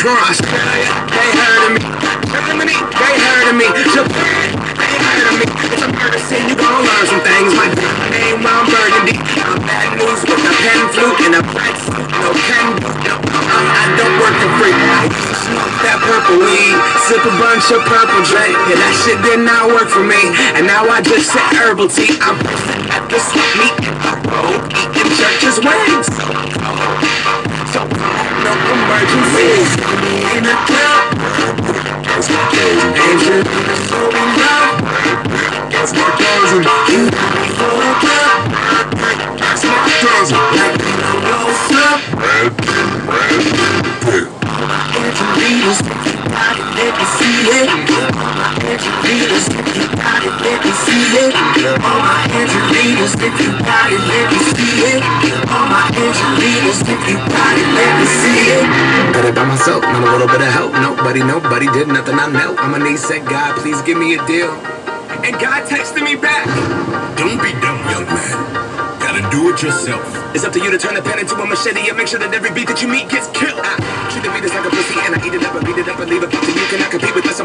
cross. They heard of me. Germany, they heard of me. Japan, they heard of me. It's a murder scene, you gon' learn some things. My name, Mount Burgundy. I'm bad news with a pen flute and a black suit. No can do, no, I don't work for free. I smoke that purple weed, sip a bunch of purple drink. Yeah, that shit did not work for me. And now I just sip herbal tea. I'm at the swap meet in the road, eating church's wings. So, no emergencies. In the club. Angel, so in love. That's my cousin. You got me for a club. That's my cousin. Like you know what's up. Angelina's, let me see it. Angelina's, let me see it. All my Angelina's, if you got it, let me see it. All my Angelina's, if you got it, let me see it. Got it by myself, not a little bit of help. Nobody did nothing I know. I'ma need said God, please give me a deal. And God texted me back. Don't be dumb, young man. Gotta do it yourself. It's up to you to turn the pen into a machete and make sure that every beat that you meet gets killed. I treat the beat as like a pussy and I eat it up and beat it up and leave it up to you. Cannot compete with us.